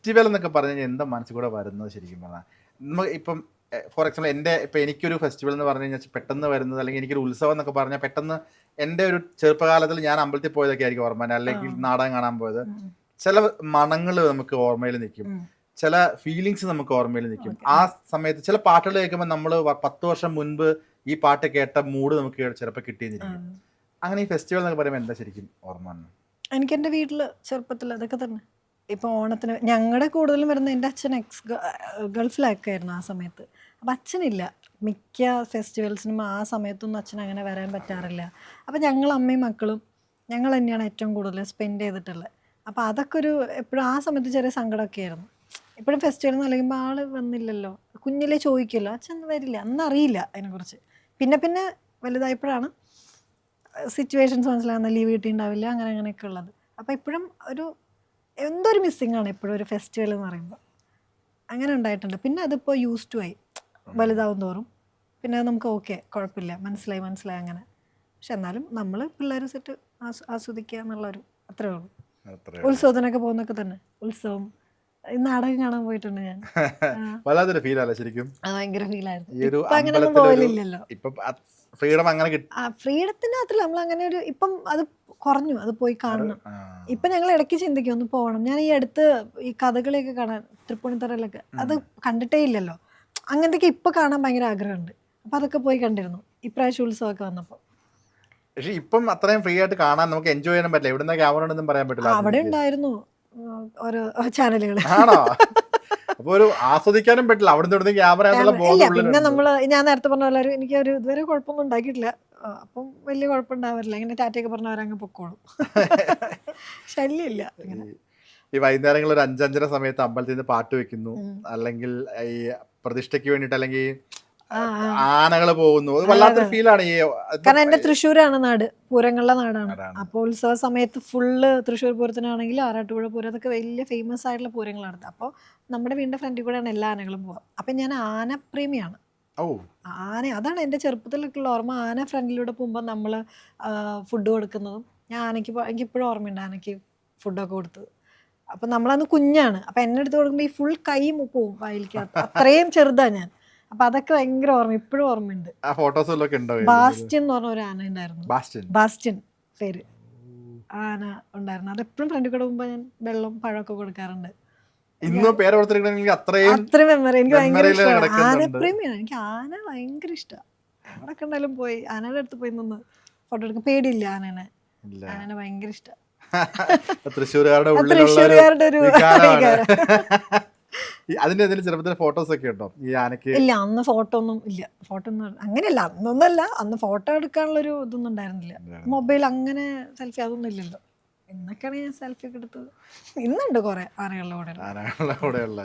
Festival എന്നൊക്കെ പറഞ്ഞു കഴിഞ്ഞാൽ എന്താ മനസ്സിൽ കൂടെ വരുന്നത് ശരിക്കും പറഞ്ഞാൽ? നമ്മൾ ഇപ്പം ഫോർ എക്സാമ്പിൾ ഇപ്പം എനിക്കൊരു ഫെസ്റ്റിവൽ എന്ന് പറഞ്ഞു കഴിഞ്ഞാൽ പെട്ടെന്ന് വരുന്നത്, അല്ലെങ്കിൽ എനിക്കൊരു ഉത്സവം എന്നൊക്കെ പറഞ്ഞാൽ പെട്ടെന്ന് എൻ്റെ ഒരു ചെറുപ്പകാലത്തിൽ ഞാൻ അമ്പലത്തിൽ പോയതൊക്കെ ആയിരിക്കും ഓർമ്മ, അല്ലെങ്കിൽ നാടകം കാണാൻ പോയത്. ചില മണങ്ങൾ നമുക്ക് ഓർമ്മയിൽ നിൽക്കും, ചില ഫീലിങ്സ് നമുക്ക് ഓർമ്മയിൽ നിൽക്കും. ആ സമയത്ത് ചില പാട്ടുകൾ കേൾക്കുമ്പോൾ നമ്മൾ 10 വർഷം മുൻപ് ഈ പാട്ട് കേട്ട മൂഡ് നമുക്ക് ചിലപ്പോൾ കിട്ടിയെന്നിരിക്കും. അങ്ങനെ ഈ ഫെസ്റ്റിവൽ എന്നൊക്കെ പറയുമ്പോൾ എന്താ ശരിക്കും ഓർമ്മ? എനിക്ക് എൻ്റെ വീട്ടിൽ ചെറുപ്പത്തിൽ അതൊക്കെ തന്നെ. ഇപ്പോൾ ഓണത്തിന് ഞങ്ങളുടെ കൂടുതലും വരുന്ന എൻ്റെ അച്ഛൻ ഗൾഫിലൊക്കെ ആയിരുന്നു ആ സമയത്ത്. അപ്പം അച്ഛനില്ല മിക്ക ഫെസ്റ്റിവൽസിനും. ആ സമയത്തൊന്നും അച്ഛൻ അങ്ങനെ വരാൻ പറ്റാറില്ല. അപ്പം ഞങ്ങൾ അമ്മയും മക്കളും ഞങ്ങൾ തന്നെയാണ് ഏറ്റവും കൂടുതൽ സ്പെൻഡ് ചെയ്തിട്ടുള്ളത്. അപ്പോൾ അതൊക്കെ ഒരു എപ്പോഴും ആ സമയത്ത് ചെറിയ സങ്കടമൊക്കെ ആയിരുന്നു. എപ്പോഴും ഫെസ്റ്റിവൽ എന്ന് പറയുമ്പോൾ ആൾ വന്നില്ലല്ലോ, കുഞ്ഞിലേ ചോദിക്കുമല്ലോ, അച്ഛൻ വരില്ല, അന്നറിയില്ല അതിനെക്കുറിച്ച്. പിന്നെ പിന്നെ വലുതായപ്പോഴാണ് സിറ്റുവേഷൻസ് മനസ്സിലാകുന്ന, ലീവ് കിട്ടിയിട്ടുണ്ടാവില്ല, അങ്ങനെയൊക്കെ ഉള്ളത്. അപ്പോൾ ഇപ്പോഴും എന്തോ ഒരു മിസ്സിങ് ആണ് എപ്പോഴും ഒരു ഫെസ്റ്റിവൽ എന്ന് പറയുമ്പോൾ. അങ്ങനെ ഉണ്ടായിട്ടുണ്ട്. പിന്നെ അതിപ്പോൾ യൂസ് ടു ആയി, വലുതാവും തോറും പിന്നെ അത് നമുക്ക് ഓക്കെ, കുഴപ്പമില്ല, മനസ്സിലായി അങ്ങനെ. പക്ഷെ എന്നാലും നമ്മൾ പിള്ളേർ സെറ്റ് ആസ്വദിക്കുക എന്നുള്ളൊരു അത്രേ ഉള്ളൂ. ഉത്സവത്തിനൊക്കെ പോകുന്നൊക്കെ തന്നെ. ഉത്സവം, നാടകം കാണാൻ പോയിട്ടുണ്ട് ഞാൻ. വല്ലാത്തൊരു ഫീലല്ലേ ശരിക്കും? ഭയങ്കര ഫീലായിരുന്നു. ഇപ്പം അങ്ങനെയൊന്നും പോകലില്ലല്ലോ. ഫ്രീഡം അങ്ങനെ ഫ്രീഡത്തിന് മാത്രമല്ല, നമ്മൾ അങ്ങനെ ഒരു ഇപ്പം അത് കുറഞ്ഞു, അത് പോയി കാണണം. ഇപ്പം ഞങ്ങൾ ഇടയ്ക്ക് ചിന്തിക്കും ഒന്ന് പോകണം. ഞാൻ ഈ അടുത്ത് ഈ കഥകളിയൊക്കെ കാണാൻ തൃപ്പൂണിത്തറയിലൊക്കെ, അത് കണ്ടിട്ടേ ഇല്ലല്ലോ. അങ്ങനത്തെയൊക്കെ ഇപ്പം കാണാൻ ഭയങ്കര ആഗ്രഹമുണ്ട്. അപ്പം അതൊക്കെ പോയി കണ്ടിരുന്നു ഇപ്രാവശ്യം ഉത്സവമൊക്കെ വന്നപ്പോൾ. പക്ഷെ ഇപ്പം അത്രയും ഫ്രീ ആയിട്ട് കാണാൻ നമുക്ക് എൻജോയ് ചെയ്യാൻ പറ്റില്ല. എവിടുന്ന ക്യാമറ ഉണ്ടെന്നും പറയാൻ പറ്റില്ല. അവിടെ ഉണ്ടായിരുന്നു ഓരോ ചാനലുകൾ. ആണോ? അപ്പൊ ഒരു ആസ്വദിക്കാനും പറ്റില്ല, അവിടുന്ന് ഇവിടുന്ന് ക്യാമറ. പിന്നെ ഞാൻ നേരത്തെ പറഞ്ഞ പോലെ എനിക്ക് ഒരു ഇതുവരെ കുഴപ്പമൊന്നും ഉണ്ടാക്കിയിട്ടില്ല. അപ്പം വലിയ കുഴപ്പമുണ്ടാവാറില്ല. ഇങ്ങനെ ടാറ്റയൊക്കെ പറഞ്ഞവരങ്ങ് പൊക്കോളും. ശല്യമില്ല. ഈ വൈകുന്നേരങ്ങൾ ഒരു 5-5:30 സമയത്ത് അമ്പലത്തിൽ നിന്ന് പാട്ട് വെക്കുന്നു, അല്ലെങ്കിൽ ഈ പ്രതിഷ്ഠയ്ക്ക് വേണ്ടിട്ട്, അല്ലെങ്കിൽ ആനകള് പോകുന്നു. വല്ലാത്തൊരു ഫീലാണ്. കാരണം എന്റെ തൃശ്ശൂരാണ് നാട്, പൂരങ്ങളുടെ നാടാണ്. അപ്പോൾ ഉത്സവ സമയത്ത് ഫുള്ള് തൃശ്ശൂർ പൂരത്തിനാണെങ്കിൽ ആറാട്ടുപുഴ പൂരം, അതൊക്കെ വലിയ ഫേമസ് ആയിട്ടുള്ള പൂരങ്ങളാണ്. അപ്പോൾ നമ്മുടെ വീടിന്റെ ഫ്രണ്ടിൽ കൂടെയാണ് എല്ലാ ആനകളും പോവാം. അപ്പം ഞാൻ ആനപ്രേമിയാണ്. അതാണ് എൻ്റെ ചെറുപ്പത്തിലൊക്കെയുള്ള ഓർമ്മ. ആന ഫ്രണ്ടിലൂടെ പോകുമ്പോൾ നമ്മൾ ഫുഡ് കൊടുക്കുന്നതും ഞാൻ എനിക്കിപ്പോഴും ഓർമ്മയുണ്ട് ആനയ്ക്ക് ഫുഡൊക്കെ കൊടുത്തത്. അപ്പം നമ്മളന്ന് കുഞ്ഞാണ്. അപ്പം എന്നെ എടുത്ത് കൊടുക്കുമ്പോൾ ഈ ഫുൾ കൈ പോവും വായിലേക്ക്, അത്രയും ചെറുതാണ് ഞാൻ. അപ്പൊ അതൊക്കെ ഭയങ്കര ഓർമ്മ, ഇപ്പോഴും ഓർമ്മയുണ്ട്. ബാസ്റ്റ്യൻ എന്ന് പറഞ്ഞ ഒരു ആന ഉണ്ടായിരുന്നു. ബാസ്റ്റ്യൻ പേര് ആന ഉണ്ടായിരുന്നു. അതെപ്പോഴും ഫ്രണ്ടിൽ കൂടെ പോകുമ്പോൾ ഞാൻ വെള്ളം പഴമൊക്കെ കൊടുക്കാറുണ്ട്. അത്ര മെമ്മറി എനിക്ക് ഭയങ്കര ഇഷ്ടമാണ്. ആനപ്രേമിയാണ്. എനിക്ക് ആന ഭയങ്കര ഇഷ്ടമാണ്. എവിടെ കണ്ടാലും പോയി ആനയുടെ അടുത്ത് പോയി നിന്ന് ഫോട്ടോ എടുക്കും. പേടിയില്ല ആനനെ ഭയങ്കര ഇഷ്ടമാണ്. തൃശ്ശൂരുകാരുടെ ഒരു അതിന്റെ ചെറുപ്പത്തിലെ ഫോട്ടോസ് ഒക്കെ ഉണ്ടോ ഈ ആനക്ക്? ഇല്ല, അന്ന് ഫോട്ടോ ഒന്നും ഇല്ല. ഫോട്ടോ ഒന്നും അങ്ങനെയല്ല, അന്നൊന്നല്ല, അന്ന് ഫോട്ടോ എടുക്കാനുള്ളൊരു ഇതൊന്നും ഉണ്ടായിരുന്നില്ല. മൊബൈൽ അങ്ങനെ സെൽഫി അതൊന്നും ഇല്ലല്ലോ. എന്നൊക്കെയാണ് ഞാൻ സെൽഫി ഒക്കെ എടുത്തത്. ഇന്നുണ്ട് കുറെ ആനകളുടെ കൂടെയുള്ള.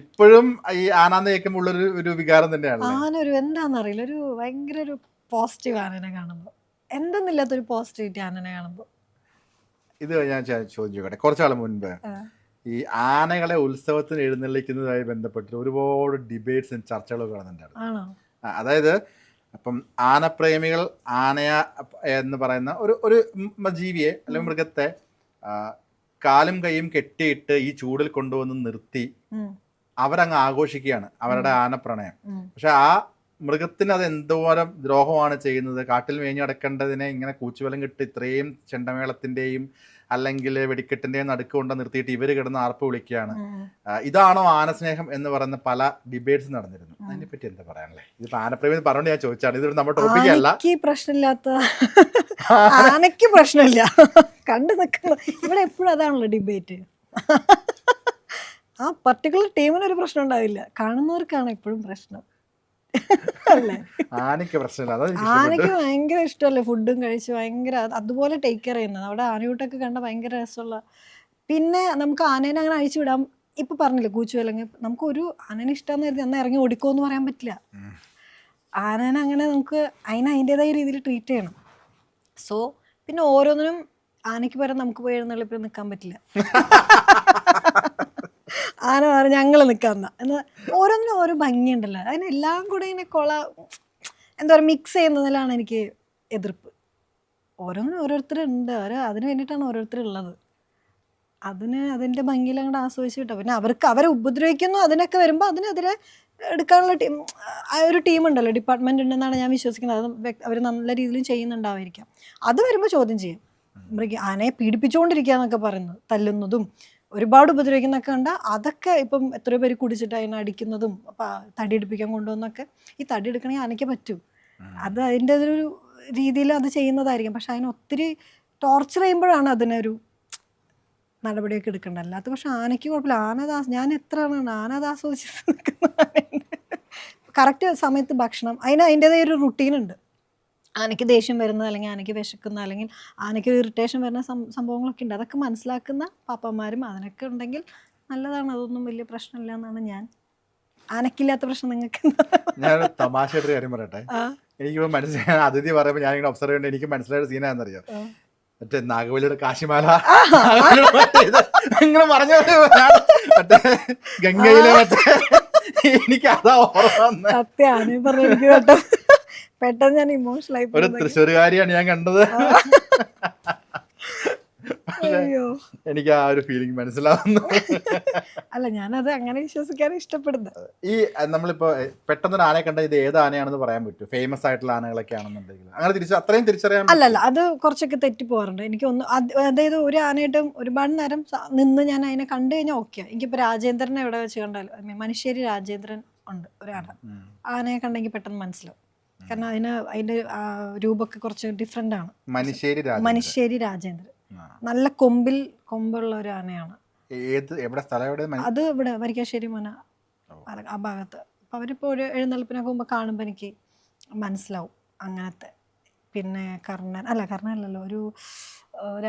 ഇപ്പോഴും ഈ ആനാന്ന് കേൾക്കുമ്പോൾ ഉള്ളൊരു ഒരു വികാരം തന്നെയാണ്. ആന ഒരു എന്താണെന്നറിയില്ല, ഒരു ഭയങ്കര ഒരു പോസിറ്റീവ് ആനനെ കാണുമ്പോൾ, എന്തെന്നില്ലാത്തൊരു പോസിറ്റിവിറ്റി ആനനെ കാണുമ്പോൾ. ഇത് ഞാൻ ചോദിച്ചോട്ടെ, കുറച്ചാൾ മുൻപ് ഈ ആനകളെ ഉത്സവത്തിന് എഴുന്നള്ളിക്കുന്നതുമായി ബന്ധപ്പെട്ട് ഒരുപാട് ഡിബേറ്റ്സും ചർച്ചകളൊക്കെ നടന്നിട്ടുണ്ടായിരുന്നു. അതായത് അപ്പം ആനപ്രേമികൾ ആനയ എന്ന് പറയുന്ന ഒരു ജീവിയെ അല്ലെങ്കിൽ മൃഗത്തെ കാലും കൈയും കെട്ടിയിട്ട് ഈ ചൂടിൽ കൊണ്ടുവന്ന് നിർത്തി അവരങ്ങ് ആഘോഷിക്കുകയാണ് അവരുടെ ആനപ്രണയം. പക്ഷെ ആ മൃഗത്തിന് അത് എന്തോരം ദ്രോഹമാണ് ചെയ്യുന്നത്. കാട്ടിൽ മേഞ്ഞടക്കേണ്ടതിനെ ഇങ്ങനെ കൂച്ചുവലം കിട്ടി ഇത്രയും ചെണ്ടമേളത്തിന്റെയും അല്ലെങ്കിൽ വെടിക്കെട്ടിന്റെയും നടുക്ക് കൊണ്ട് നിർത്തിയിട്ട് ഇവര് കിടന്ന് ആർപ്പ് വിളിക്കുകയാണ്. ഇതാണോ ആനസ്നേഹം എന്ന് പറയുന്ന പല ഡിബേറ്റ്സ് നടന്നിരുന്നു. അതിനെ പറ്റി എന്താ പറയാനല്ലേ? ഇതിപ്പോ ആനപ്രേമി പറഞ്ഞോണ്ട് ഞാൻ ചോദിച്ചാണ്, ഇത് നമ്മുടെ ടോപ്പിക് അല്ല. പ്രശ്നമില്ലാത്ത ആനയ്ക്ക് പ്രശ്നമില്ല, കണ്ടു നിൽക്കുന്ന ഇവിടെ എപ്പോഴും അതാണല്ലോ ഡിബേറ്റ്. ആ പർട്ടിക്കുലർ ടീമിനൊരു പ്രശ്നം ഉണ്ടാവില്ല, കാണുന്നവർക്കാണ് എപ്പോഴും പ്രശ്നം. ആനയ്ക്ക് പ്രശ്നമില്ല. ആനയ്ക്ക് ഭയങ്കര ഇഷ്ടമല്ലേ ഫുഡും കഴിച്ച് ഭയങ്കര അതുപോലെ ടേക്ക് കെയർ ചെയ്യുന്നത്. അവിടെ ആനയൂട്ടൊക്കെ കണ്ട ഭയങ്കര രസമുള്ള. പിന്നെ നമുക്ക് ആനേനെ അങ്ങനെ അഴിച്ചു വിടാം. ഇപ്പൊ പറഞ്ഞില്ലേ കൂച്ചുവല്ലെങ്കിൽ, നമുക്ക് ഒരു ആനേനെ ഇഷ്ടമെന്ന് കരുതി അന്ന് ഇറങ്ങി ഓടിക്കോന്ന് പറയാൻ പറ്റില്ല. ആനേനെ അങ്ങനെ നമുക്ക് അതിൻ്റെതായ രീതിയിൽ ട്രീറ്റ് ചെയ്യണം. സോ പിന്നെ ഓരോന്നിനും ആനയ്ക്ക് പകരം നമുക്ക് പോയി എഴുന്നള്ളിപ്പിൽ നിൽക്കാൻ പറ്റില്ല. ആന പറഞ്ഞ ഞങ്ങൾ നിൽക്കാന്ന എന്ന് ഓരോന്നിനും ഓരോ ഭംഗിയുണ്ടല്ലോ. അതിനെല്ലാം കൂടെ ഇങ്ങനെ എന്താ പറയുക മിക്സ് ചെയ്യുന്നതിലാണ് എനിക്ക് എതിർപ്പ്. ഓരോന്നിനും ഓരോരുത്തരുണ്ട്, അതിന് വേണ്ടിയിട്ടാണ് ഓരോരുത്തരുള്ളത്. അതിന് അതിൻ്റെ ഭംഗിയിൽ അങ്ങോട്ട് ആസ്വദിച്ച് കിട്ടും. പിന്നെ അവരെ ഉപദ്രവിക്കുന്നു അതിനൊക്കെ വരുമ്പോൾ അതിനെതിരെ എടുക്കാനുള്ള ഒരു ടീമുണ്ടല്ലോ, ഡിപ്പാർട്ട്മെന്റ് ഉണ്ടെന്നാണ് ഞാൻ വിശ്വസിക്കുന്നത്. അത് അവർ നല്ല രീതിയിൽ ചെയ്യുന്നുണ്ടാവായിരിക്കാം. അത് വരുമ്പോൾ ചോദ്യം ചെയ്യും. ആനയെ പീഡിപ്പിച്ചുകൊണ്ടിരിക്കുക എന്നൊക്കെ പറയുന്നത്, തല്ലുന്നതും ഒരുപാട് ഉപദ്രവിക്കുന്നൊക്കെ കണ്ടാൽ അതൊക്കെ ഇപ്പം എത്രയോ പേര് കുടിച്ചിട്ട് അതിനെ അടിക്കുന്നതും തടിയെടുപ്പിക്കാൻ കൊണ്ടുവന്നൊക്കെ. ഈ തടി എടുക്കണമെങ്കിൽ ആനയ്ക്ക് പറ്റൂ. അത് അതിൻ്റെ ഒരു രീതിയിൽ അത് ചെയ്യുന്നതായിരിക്കും. പക്ഷെ അതിന് ഒത്തിരി ടോർച്ചർ ചെയ്യുമ്പോഴാണ് അതിനൊരു നടപടിയൊക്കെ എടുക്കേണ്ടത്. അല്ലാത്ത പക്ഷെ ആനയ്ക്ക് കുഴപ്പമില്ല. ഞാൻ എത്ര ആനത് ആസ്വദിച്ച് നിൽക്കുന്ന കറക്റ്റ് സമയത്ത് ഭക്ഷണം, അതിൻ്റെതായ ഒരു റുട്ടീനുണ്ട്. ആനയ്ക്ക് ദേഷ്യം വരുന്നത്, അല്ലെങ്കിൽ ആനയ്ക്ക് വിശക്കുന്ന, അല്ലെങ്കിൽ ആനയ്ക്ക് ഇറിറ്റേഷൻ വരുന്ന സംഭവങ്ങളൊക്കെ ഉണ്ട്. അതൊക്കെ മനസ്സിലാക്കുന്ന പാപ്പന്മാരും അതിനൊക്കെ ഉണ്ടെങ്കിൽ നല്ലതാണ്. അതൊന്നും വലിയ പ്രശ്നമില്ല എന്നാണ് ഞാൻ. ആനയ്ക്കില്ലാത്ത പ്രശ്നം നിങ്ങൾക്ക് ഞാൻ തമാശയായിട്ട് കാര്യം പറയട്ടെ. എനിക്ക് മനസ്സിലായ അതിഥി പറയുമ്പോൾ ഞാനിങ്ങനെ ഒബ്സർവ് ചെയ്യുന്നത് എനിക്ക് മനസ്സിലായ സീനാണെന്നറിയാം. മറ്റേ നാഗവലിയുടെ കാശിമാല നിങ്ങൾ പറഞ്ഞ മറ്റേ ഗംഗയിലെ മറ്റേ എനിക്ക് അതാ ഓർമ്മ. സത്യാണ് പറഞ്ഞു കേട്ടോ. പെട്ടെന്ന് ഞാൻ ഇമോഷണൽ ആയി. ഒരു തൃശ്ശൂരുകാരിയാണ് ഞാൻ കണ്ടത്. എനിക്ക് ആ ഒരു ഫീലിംഗ് മനസ്സിലാവുന്നു. അല്ല, ഞാനത് അങ്ങനെ വിശ്വസിക്കാൻ ഇഷ്ടപ്പെടുന്നത്. ഈ നമ്മളിപ്പോ പെട്ടെന്നൊരു ആനയെ കണ്ട ഇത് ഏത് ആനയാണെന്ന് പറയാൻ പറ്റും? ഫേമസ് ആയിട്ടുള്ള ആനകളൊക്കെ ആണെന്നുണ്ടെങ്കിൽ അങ്ങനെ അത്രയും തിരിച്ചറിയാൻ? അല്ലല്ല, അത് കുറച്ചൊക്കെ തെറ്റി പോകാറുണ്ട്. എനിക്ക് അതായത് ഒരു ആനയായിട്ടും ഒരുപാട് നേരം നിന്ന് ഞാൻ അതിനെ കണ്ടു കഴിഞ്ഞാൽ ഓക്കെ. എനിക്കിപ്പോ രാജേന്ദ്രനെ എവിടെ വെച്ച് കണ്ടാലും, മനുഷ്യരി രാജേന്ദ്രൻ ഉണ്ട് ഒരാന, ആനയെ കണ്ടെങ്കിൽ പെട്ടെന്ന് മനസ്സിലാവും. കാരണം അതിന്റെ രൂപമൊക്കെ കുറച്ച് ഡിഫറെന്റ് ആണ്. മനുഷ്യരി രാജേന്ദ്രൻ നല്ല കൊമ്പുള്ള ഒരു ആനയാണ്. അത് ഇവിടെ വരിക്കാശ്ശേരി മന ആ ഭാഗത്ത്. അപ്പൊ അവരിപ്പോ ഒരു എഴുന്നള്ളിപ്പിനൊക്കെ പോകുമ്പോ കാണുമ്പോ എനിക്ക് മനസ്സിലാവും അങ്ങനത്തെ. പിന്നെ കർണനല്ലല്ലോ, ഒരു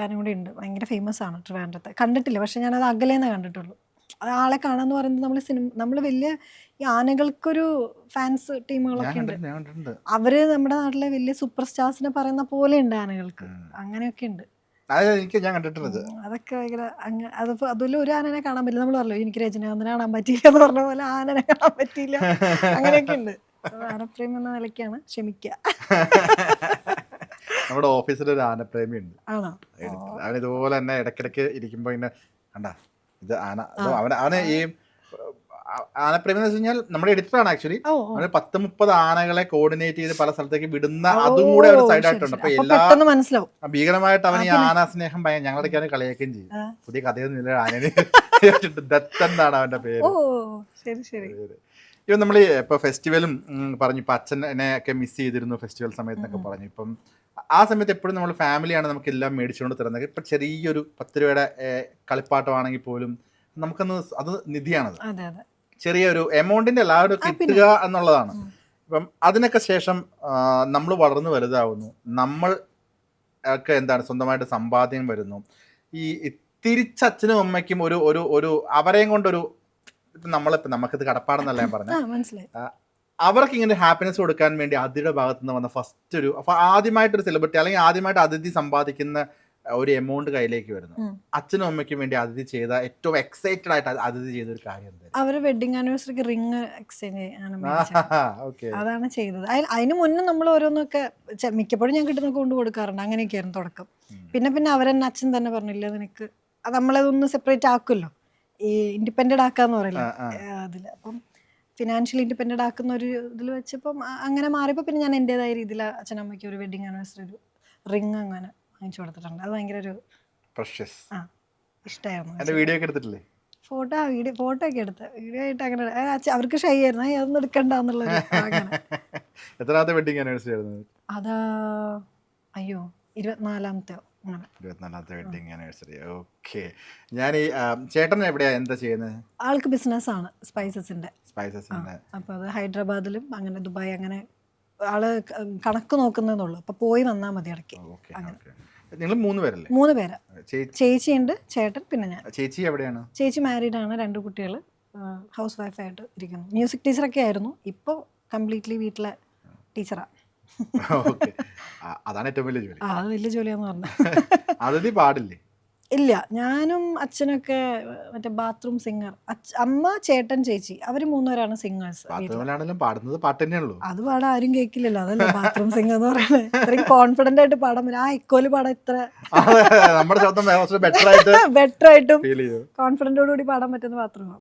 ആന കൂടി ഉണ്ട്, ഭയങ്കര ഫേമസ് ആണ് ട്രിവാൻഡ്രത്തെ. കണ്ടിട്ടില്ല, പക്ഷെ ഞാനത് അകലേന്നേ കണ്ടിട്ടുള്ളൂ. ആളെ കാണാന്ന് പറയുന്നത് നമ്മൾ വലിയ ഈ ആനകൾക്കൊരു ഫാൻസ് ടീമുകളൊക്കെ ഉണ്ട്. അവര് നമ്മുടെ നാട്ടിലെ വലിയ സൂപ്പർ സ്റ്റാർസിനെ പറയുന്ന പോലെ ഉണ്ട് ആനകൾക്ക്. അങ്ങനെയൊക്കെ ഉണ്ട്. ഞാൻ കണ്ടിട്ടുള്ളത് അതൊക്കെ ഭയങ്കര അതുപോലെ ഒരു ആനനെ കാണാൻ പറ്റില്ല. നമ്മൾ പറഞ്ഞല്ലോ എനിക്ക് രജനീകാന്തിനെ കാണാൻ പറ്റിയില്ല എന്ന് പറഞ്ഞ പോലെ ആനനെ കാണാൻ പറ്റിയില്ല. അങ്ങനെയൊക്കെ ഉണ്ട്. ആനപ്രേമി എന്ന നിലയ്ക്കാണ്, ക്ഷമിക്കുക. നമ്മുടെ ഓഫീസിൽ ഒരു ആനപ്രേമി ഉണ്ട്. അവൻ ഇതുപോലെ തന്നെ ഇടയ്ക്കിടയ്ക്ക് ഇരിക്കുമ്പോ ഇങ്ങനെ കണ്ടാ ഇത് ആന, അവന് ഈ ആനപ്രേമി എന്ന് വെച്ച് കഴിഞ്ഞാൽ നമ്മുടെ എഡിറ്ററാണ് ആക്ച്വലി. അവന് 10-30 ആനകളെ കോർഡിനേറ്റ് ചെയ്ത് പല സ്ഥലത്തേക്ക് വിടുന്ന അതും കൂടെ ഒരു സൈഡായിട്ടുണ്ട്. അപ്പൊ എല്ലാ ഭീകരമായിട്ട് അവൻ ഈ ആന സ്നേഹം ഞങ്ങളുടെയൊക്കെയാണ് കളിയാക്കുകയും ചെയ്യും. പുതിയ കഥയൊന്നും ഇല്ല. ആനന് ദത്തെന്നാണ് അവന്റെ പേര്. ഇപ്പം നമ്മൾ ഇപ്പൊ ഫെസ്റ്റിവലും പറഞ്ഞു, ഇപ്പൊ അച്ഛനെ ഒക്കെ മിസ് ചെയ്തിരുന്നു ഫെസ്റ്റിവൽ സമയത്തൊക്കെ പറഞ്ഞു. ഇപ്പം ആ സമയത്ത് എപ്പോഴും നമ്മൾ ഫാമിലിയാണ് നമുക്ക് എല്ലാം മേടിച്ചുകൊണ്ട് തരുന്നത്. ഇപ്പൊ ചെറിയൊരു 10 രൂപയുടെ കളിപ്പാട്ടമാണെങ്കിൽ പോലും നമുക്കൊന്ന് അത് നിധിയാണത്. ചെറിയൊരു എമൗണ്ടിന്റെ എല്ലാവരും കിട്ടുക എന്നുള്ളതാണ്. ഇപ്പം അതിനൊക്കെ ശേഷം നമ്മൾ വളർന്നു വലുതാവുന്നു, നമ്മൾ ഒക്കെ എന്താണ് സ്വന്തമായിട്ട് സമ്പാദ്യം വരുന്നു. ഈ തിരിച്ചച്ഛനും അമ്മയ്ക്കും ഒരു ഒരു ഒരു അവരെയും കൊണ്ടൊരു നമുക്കിത് കടപ്പാടെന്നല്ല ഞാൻ പറഞ്ഞത്, അവർക്ക് ഇങ്ങനെ ഹാപ്പിനെസ് കൊടുക്കാൻ വേണ്ടി അതിയുടെ ഭാഗത്തു നിന്ന് വന്ന ഫസ്റ്റ് അപ്പൊ ആദ്യമായിട്ടൊരു സെലിബ്രിറ്റി അല്ലെങ്കിൽ ആദ്യമായിട്ട് അതിഥി സമ്പാദിക്കുന്ന ഒരു എമൗണ്ട് കയ്യിലേക്ക് വരുന്നു. അച്ഛനും അമ്മയ്ക്കും വേണ്ടി അതിഥി ചെയ്ത ഏറ്റവും എക്സൈറ്റഡ് ആയിട്ട് അതിഥി ചെയ്ത ഒരു കാര്യം അവര് വെഡിങ് ആനിവേഴ്സറിക്ക് റിംഗ് എക്സ്ചേഞ്ച് അതാണ് ചെയ്തത്. അതിന് മുന്നേ നമ്മൾ ഓരോന്നൊക്കെ മിക്കപ്പോഴും ഞാൻ കിട്ടുന്ന കൊണ്ട് കൊടുക്കാറുണ്ട്. അങ്ങനെയൊക്കെയായിരുന്നു തുടക്കം. പിന്നെ അവരെന്നെ അച്ഛൻ തന്നെ പറഞ്ഞില്ല, നിനക്ക് നമ്മളതൊന്ന് സെപ്പറേറ്റ് ആക്കുമല്ലോ, ഈ ഇൻഡിപെൻഡന്റ് ആക്കാന്ന് പറയില്ല അതില്. അപ്പം ഫിനാൻഷ്യലി ഇൻഡിപെൻഡന്റ് ആക്കുന്ന ഒരു ഇതിൽ വെച്ചപ്പം അങ്ങനെ മാറിയപ്പോൾ പിന്നെ ഞാൻ എൻ്റെതായ രീതിയിൽ അച്ഛനമ്മയ്ക്ക് ഒരു വെഡിങ് ആനിവേഴ്സറി ഒരു റിംഗ് അങ്ങനെ വാങ്ങിച്ചു കൊടുത്തിട്ടുണ്ട്. അത് ഭയങ്കര ഒരു ഇഷ്ടമായിരുന്നു. വീഡിയോ ഒക്കെ എടുത്തിട്ടില്ലേ? ഫോട്ടോ ഒക്കെ എടുത്ത് വീഡിയോ ആയിട്ട് അങ്ങനെ അവർക്ക് ഷൈ ആയിരുന്നു, അതൊന്നും എടുക്കണ്ടെന്നുള്ളൊരു. എത്രാമത്തെ വെഡിങ് ആനിവേഴ്സറി ആയിരുന്നു? അതാ 24ാമത്തെ. 24ാമത്തെ വെഡിങ് ആനിവേഴ്സറി. ഓക്കെ. ഞാൻ ഈ ചേട്ടൻ എവിടെയാ എന്താ ചെയ്യുന്നത്? ആൾക്ക് ബിസിനസ് ആണ് സ്പൈസസിന്റെ. അപ്പൊ അത് ഹൈദരാബാദിലും അങ്ങനെ ദുബായ് അങ്ങനെ ആള് കണക്ക് നോക്കുന്നതെന്നുള്ളൂ. അപ്പൊ പോയി വന്നാൽ മതി ഇടയ്ക്ക്. നിങ്ങൾ 3 പേരല്ലേ? 3 പേരാ. ചേച്ചിയുണ്ട്, ചേട്ടൻ, പിന്നെ ഞാൻ. ചേച്ചി എവിടെയാണ്? ചേച്ചി മാരീഡ് ആണ്, 2 കുട്ടികൾ, ഹൗസ് വൈഫായിട്ട് ഇരിക്കുന്നു. മ്യൂസിക് ടീച്ചറൊക്കെ ആയിരുന്നു, ഇപ്പോൾ കംപ്ലീറ്റ്ലി വീട്ടിലെ ടീച്ചറാ. അതാണ് ഏറ്റവും വലിയ ജോലി. അത് വലിയ ജോലിയാന്ന് പറഞ്ഞു. അതിഥി പാടില്ലേ? ഇല്ല, ഞാനും അച്ഛനൊക്കെ മറ്റേ ബാത്റൂം സിംഗർ. അമ്മ, ചേട്ടൻ, ചേച്ചി അവര് 3 പേരാണ് സിംഗേഴ്സ്. ബാത്റൂമിലാണെങ്കിലും പാടുന്നത് പാട്ട് തന്നെയുള്ളൂ. അത് പാടാൻ ആരും കേൾക്കില്ലല്ലോ, അതല്ലേ ബാത്റൂം സിംഗർ എന്ന് പറയുന്നത്. ഇത്രയും കോൺഫിഡന്റ് ആയിട്ട് പാടാൻ പറ്റും. ആ എക്കോല് പാടാൻ ഇത്ര നമ്മുടെ ശബ്ദം ബെറ്റർ ആയിട്ട് ബെറ്റർ ആയിട്ടും ഫീൽ ചെയ്തു. കോൺഫിഡന്റോട് കൂടി പാടാൻ പറ്റുന്ന ബാത്റൂമാണ്.